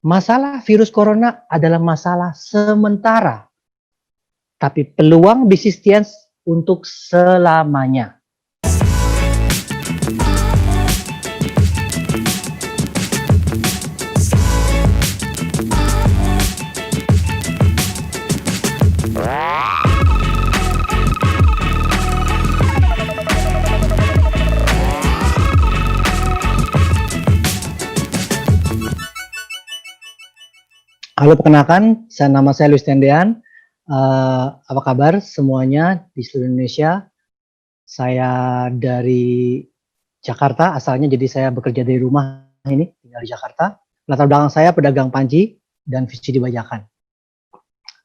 Masalah virus corona adalah masalah sementara, tapi peluang bisnis Tians untuk selamanya. Halo, perkenalkan, nama saya Luis Tendean. Apa kabar semuanya di seluruh Indonesia? Saya dari Jakarta asalnya, jadi saya bekerja dari rumah ini, tinggal di Jakarta. Latar belakang saya pedagang panci dan visi dibajakan.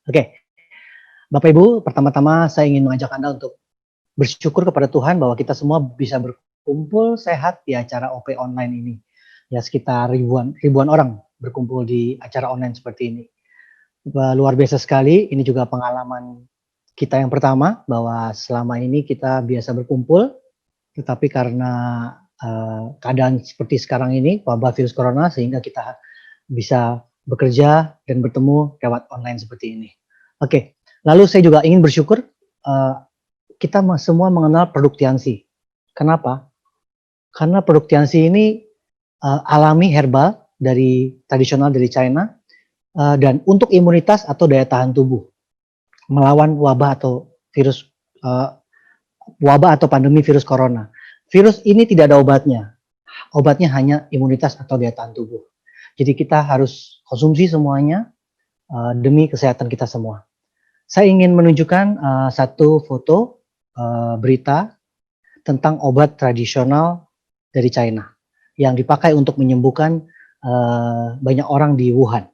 Oke, Bapak Ibu, pertama-tama saya ingin mengajak Anda untuk bersyukur kepada Tuhan bahwa kita semua bisa berkumpul sehat di acara OP online ini. Ya, sekitar ribuan orang berkumpul di acara online seperti ini. Luar biasa sekali, ini juga pengalaman kita yang pertama bahwa selama ini kita biasa berkumpul, tetapi karena keadaan seperti sekarang ini, wabah virus corona, sehingga kita bisa bekerja dan bertemu lewat online seperti ini. Oke, lalu saya juga ingin bersyukur kita semua mengenal produk Tianxi. Kenapa? Karena produk Tianxi ini alami, herbal, tradisional dari China, dan untuk imunitas atau daya tahan tubuh melawan wabah atau pandemi virus corona. Virus ini tidak ada obatnya. Obatnya hanya imunitas atau daya tahan tubuh. Jadi kita harus konsumsi semuanya demi kesehatan kita semua. Saya ingin menunjukkan satu foto berita tentang obat tradisional dari China yang dipakai untuk menyembuhkan banyak orang di Wuhan.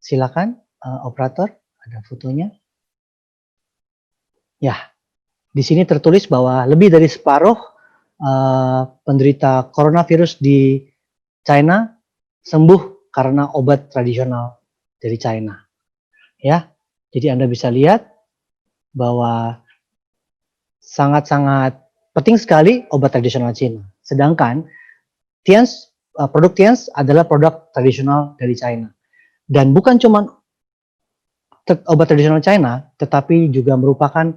Silakan operator, ada fotonya. Ya, di sini tertulis bahwa lebih dari separuh penderita coronavirus di China sembuh karena obat tradisional dari China. Ya, jadi Anda bisa lihat bahwa sangat-sangat penting sekali obat tradisional China. Sedangkan produk Tianx adalah produk tradisional dari China. Dan bukan cuma obat tradisional China, tetapi juga merupakan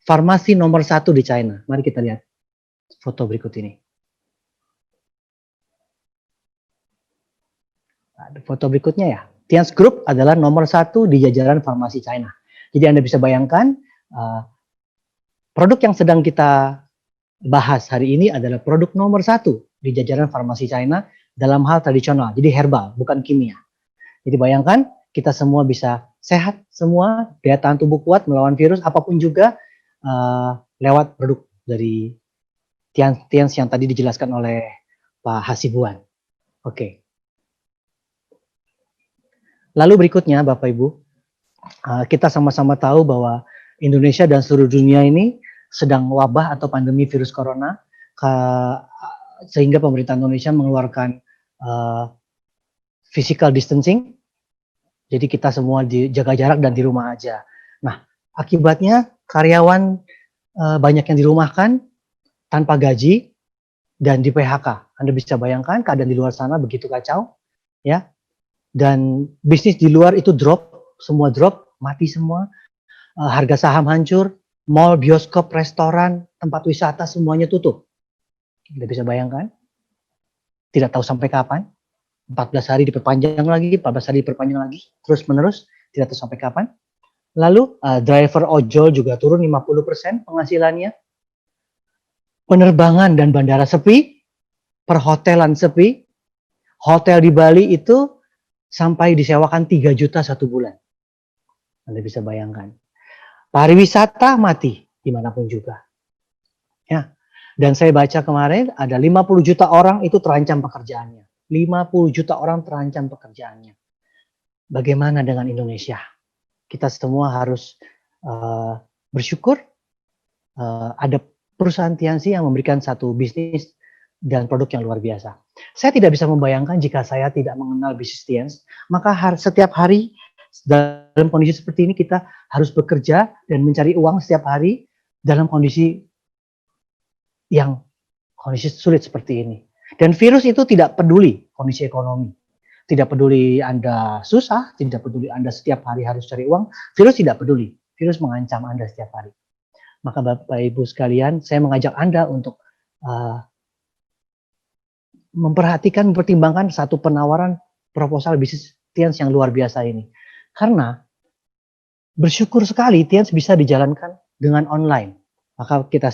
farmasi nomor 1 di China. Mari kita lihat foto berikut ini. Nah, foto berikutnya ya. Tianx Group adalah nomor 1 di jajaran farmasi China. Jadi Anda bisa bayangkan produk yang sedang kita bahas hari ini adalah produk nomor 1 di jajaran farmasi China dalam hal tradisional. Jadi herbal, bukan kimia. Jadi bayangkan kita semua bisa sehat, semua daya tahan tubuh kuat melawan virus apapun juga lewat produk dari Tianx yang tadi dijelaskan oleh Pak Hasibuan. Oke. Lalu berikutnya Bapak Ibu, kita sama-sama tahu bahwa Indonesia dan seluruh dunia ini sedang wabah atau pandemi virus corona, sehingga pemerintah Indonesia mengeluarkan physical distancing. Jadi kita semua jaga jarak dan di rumah aja. Nah, akibatnya karyawan banyak yang dirumahkan tanpa gaji dan di PHK. Anda bisa bayangkan keadaan di luar sana begitu kacau, ya. Dan bisnis di luar itu drop, semua drop, mati semua. Harga saham hancur, mall, bioskop, restoran, tempat wisata semuanya tutup. Anda bisa bayangkan? Tidak tahu sampai kapan. 14 hari diperpanjang lagi, 14 hari diperpanjang lagi, terus menerus, tidak tahu sampai kapan. Lalu driver ojol juga turun 50% penghasilannya. Penerbangan dan bandara sepi, perhotelan sepi. Hotel di Bali itu sampai disewakan 3 juta 1 bulan. Anda bisa bayangkan. Pariwisata mati dimanapun juga. Ya. Dan saya baca kemarin ada 50 juta orang itu terancam pekerjaannya. 50 juta orang terancam pekerjaannya. Bagaimana dengan Indonesia? Kita semua harus bersyukur ada perusahaan Tianxi yang memberikan satu bisnis dan produk yang luar biasa. Saya tidak bisa membayangkan jika saya tidak mengenal bisnis Tianxi, maka setiap hari dalam kondisi seperti ini kita harus bekerja dan mencari uang setiap hari dalam kondisi sulit seperti ini. Dan virus itu tidak peduli kondisi ekonomi. Tidak peduli Anda susah, tidak peduli Anda setiap hari harus cari uang, virus tidak peduli. Virus mengancam Anda setiap hari. Maka Bapak Ibu sekalian, saya mengajak Anda untuk memperhatikan, mempertimbangkan satu penawaran proposal bisnis Tians yang luar biasa ini. Karena bersyukur sekali Tians bisa dijalankan dengan online. Maka kita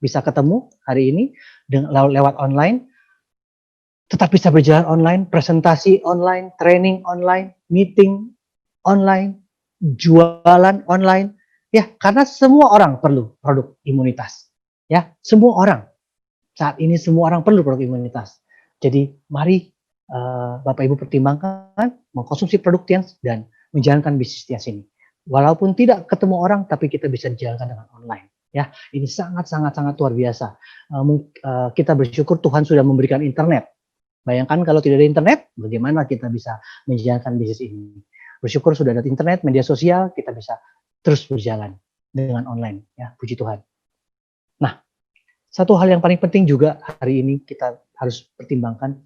bisa ketemu hari ini lewat online, tetap bisa berjalan online, presentasi online, training online, meeting online, jualan online. Ya, karena semua orang perlu produk imunitas. Ya, semua orang. Saat ini semua orang perlu produk imunitas. Jadi mari Bapak Ibu pertimbangkan mengkonsumsi produk Tians dan menjalankan bisnis Tians ini. Walaupun tidak ketemu orang, tapi kita bisa dijalankan dengan online. Ya, ini sangat luar biasa. Kita bersyukur Tuhan sudah memberikan internet. Bayangkan kalau tidak ada internet, bagaimana kita bisa menjalankan bisnis ini? Bersyukur sudah ada internet, media sosial, kita bisa terus berjalan dengan online. Ya, puji Tuhan. Nah, satu hal yang paling penting juga hari ini kita harus pertimbangkan,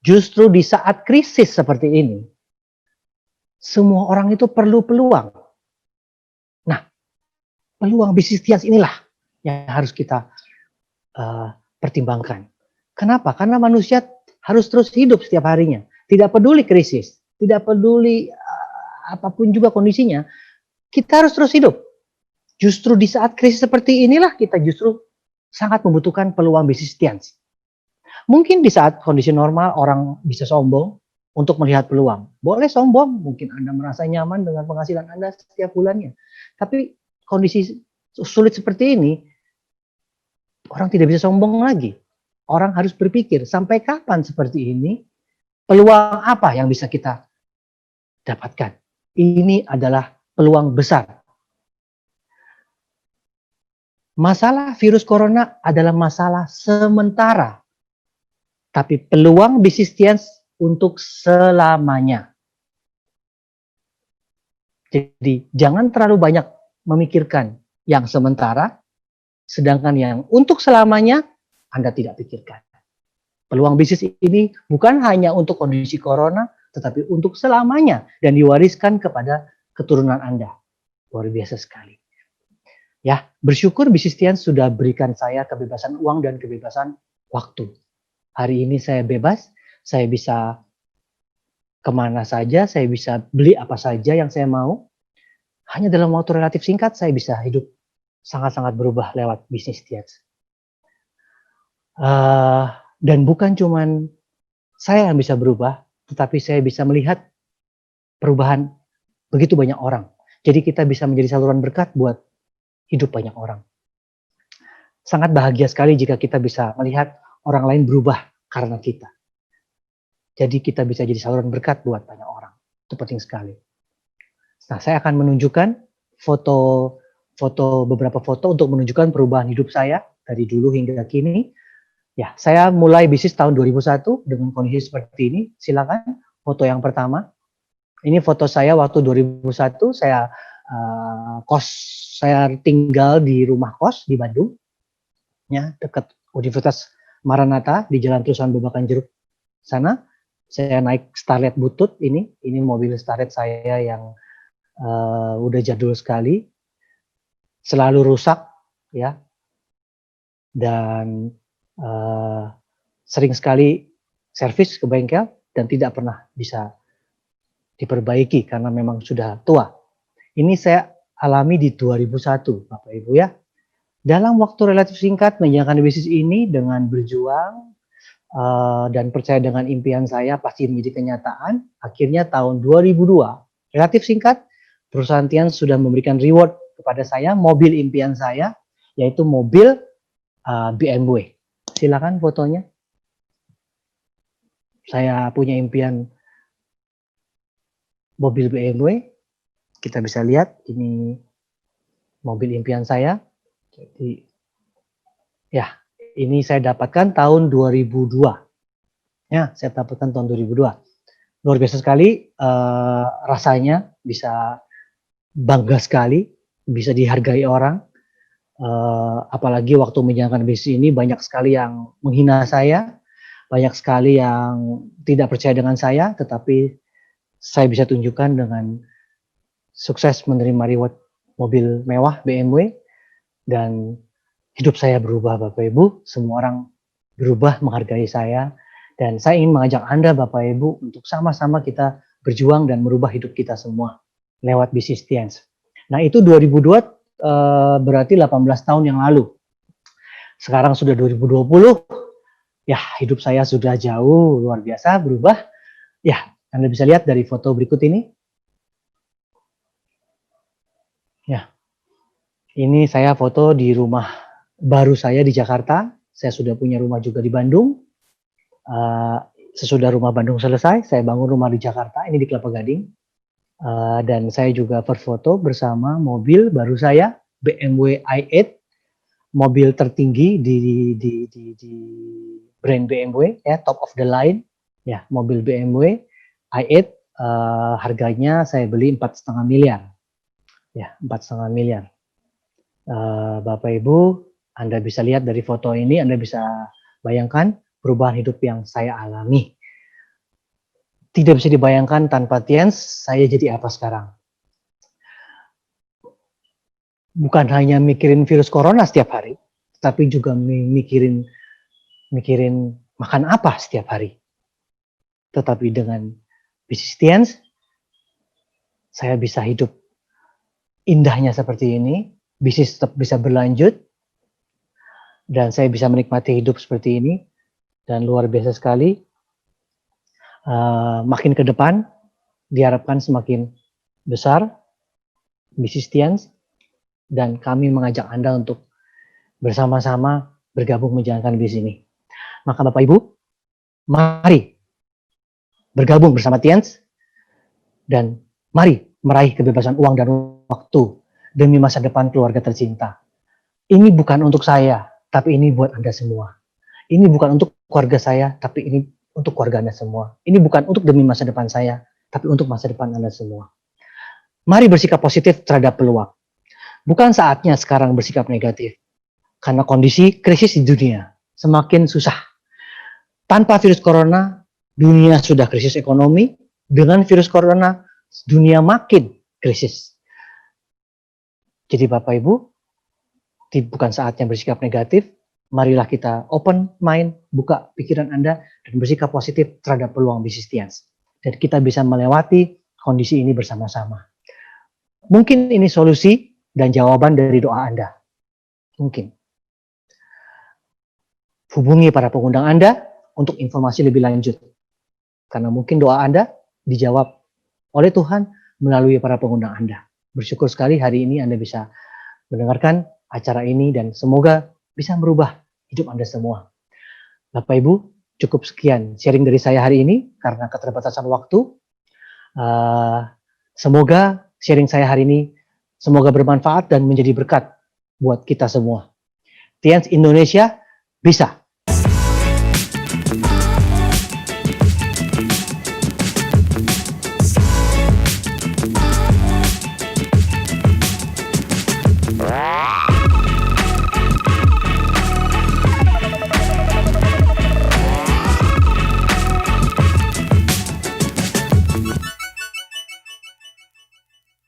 justru di saat krisis seperti ini, semua orang itu perlu peluang. Nah, peluang bisnis Tians inilah yang harus kita pertimbangkan. Kenapa? Karena manusia harus terus hidup setiap harinya. Tidak peduli krisis, tidak peduli apapun juga kondisinya, kita harus terus hidup. Justru di saat krisis seperti inilah kita justru sangat membutuhkan peluang bisnis Tians. Mungkin di saat kondisi normal orang bisa sombong untuk melihat peluang. Boleh sombong, mungkin Anda merasa nyaman dengan penghasilan Anda setiap bulannya. Tapi kondisi sulit seperti ini, orang tidak bisa sombong lagi. Orang harus berpikir, sampai kapan seperti ini? Peluang apa yang bisa kita dapatkan? Ini adalah peluang besar. Masalah virus corona adalah masalah sementara. Tapi peluang bisnis Tians untuk selamanya. Jadi jangan terlalu banyak memikirkan yang sementara, sedangkan yang untuk selamanya Anda tidak pikirkan. Peluang bisnis ini bukan hanya untuk kondisi corona, tetapi untuk selamanya dan diwariskan kepada keturunan Anda. Luar biasa sekali. Ya, bersyukur bisnis Tians sudah berikan saya kebebasan uang dan kebebasan waktu. Hari ini saya bebas, saya bisa kemana saja, saya bisa beli apa saja yang saya mau. Hanya dalam waktu relatif singkat, saya bisa hidup sangat-sangat berubah lewat bisnis Tians. Dan bukan cuman saya yang bisa berubah, tetapi saya bisa melihat perubahan begitu banyak orang. Jadi kita bisa menjadi saluran berkat buat hidup banyak orang. Sangat bahagia sekali jika kita bisa melihat orang lain berubah karena kita. Jadi kita bisa jadi saluran berkat buat banyak orang. Itu penting sekali. Nah, saya akan menunjukkan beberapa foto untuk menunjukkan perubahan hidup saya dari dulu hingga kini. Ya, saya mulai bisnis tahun 2001 dengan kondisi seperti ini. Silakan foto yang pertama. Ini foto saya waktu 2001, saya saya tinggal di rumah kos di Bandung, ya, dekat Universitas Maranatha di Jalan Terusan Babakan Jeruk sana. Saya naik Starlet butut ini mobil Starlet saya yang udah jadul sekali, selalu rusak, ya, dan sering sekali servis ke bengkel dan tidak pernah bisa diperbaiki karena memang sudah tua. Ini saya alami di 2001, Bapak Ibu ya. Dalam waktu relatif singkat menjalankan bisnis ini dengan berjuang dan percaya dengan impian saya pasti menjadi kenyataan. Akhirnya tahun 2002, relatif singkat, perusahaan Tians sudah memberikan reward kepada saya, mobil impian saya, yaitu mobil BMW. Silakan fotonya. Saya punya impian mobil BMW. Kita bisa lihat ini mobil impian saya. Jadi ya, ini saya dapatkan tahun 2002. Ya, saya dapatkan tahun 2002. Luar biasa sekali rasanya, bisa bangga sekali, bisa dihargai orang. Apalagi waktu menjalankan bisnis ini banyak sekali yang menghina saya, banyak sekali yang tidak percaya dengan saya, tetapi saya bisa tunjukkan dengan sukses menerima reward mobil mewah BMW, dan hidup saya berubah Bapak Ibu, semua orang berubah menghargai saya, dan saya ingin mengajak Anda Bapak Ibu untuk sama-sama kita berjuang dan merubah hidup kita semua lewat bisnis Tiens. Nah itu 2002 berarti 18 tahun yang lalu. Sekarang sudah 2020, ya hidup saya sudah jauh luar biasa berubah. Ya, Anda bisa lihat dari foto berikut ini. Ya, ini saya foto di rumah baru saya di Jakarta. Saya sudah punya rumah juga di Bandung. Sesudah rumah Bandung selesai, saya bangun rumah di Jakarta, ini di Kelapa Gading. Dan saya juga berfoto bersama mobil baru saya, BMW i8, mobil tertinggi di brand BMW, ya, top of the line, ya, mobil BMW i8. Harganya saya beli 4,5 miliar, ya, 4,5 miliar. Bapak Ibu, Anda bisa lihat dari foto ini, Anda bisa bayangkan perubahan hidup yang saya alami. Tidak bisa dibayangkan tanpa Tiens, saya jadi apa sekarang. Bukan hanya mikirin virus corona setiap hari, tapi juga mikirin makan apa setiap hari. Tetapi dengan bisnis Tiens, saya bisa hidup indahnya seperti ini, bisnis tetap bisa berlanjut, dan saya bisa menikmati hidup seperti ini, dan luar biasa sekali. Makin ke depan, diharapkan semakin besar bisnis Tiens, dan kami mengajak Anda untuk bersama-sama bergabung menjalankan bisnis ini. Maka Bapak Ibu, mari bergabung bersama Tiens, dan mari meraih kebebasan uang dan waktu demi masa depan keluarga tercinta. Ini bukan untuk saya, tapi ini buat Anda semua. Ini bukan untuk keluarga saya, tapi ini untuk keluarga Anda semua. Ini bukan untuk demi masa depan saya, tapi untuk masa depan Anda semua. Mari bersikap positif terhadap peluang. Bukan saatnya sekarang bersikap negatif. Karena kondisi krisis di dunia semakin susah. Tanpa virus corona, dunia sudah krisis ekonomi. Dengan virus corona, dunia makin krisis. Jadi Bapak Ibu, bukan saatnya bersikap negatif. Marilah kita open mind, buka pikiran Anda, dan bersikap positif terhadap peluang bisnis Tiens. Dan kita bisa melewati kondisi ini bersama-sama. Mungkin ini solusi dan jawaban dari doa Anda. Mungkin. Hubungi para pengundang Anda untuk informasi lebih lanjut. Karena mungkin doa Anda dijawab oleh Tuhan melalui para pengundang Anda. Bersyukur sekali hari ini Anda bisa mendengarkan acara ini, dan semoga bisa merubah hidup Anda semua. Bapak Ibu, cukup sekian sharing dari saya hari ini karena keterbatasan waktu. Semoga sharing saya hari ini semoga bermanfaat dan menjadi berkat buat kita semua. Tiens Indonesia bisa.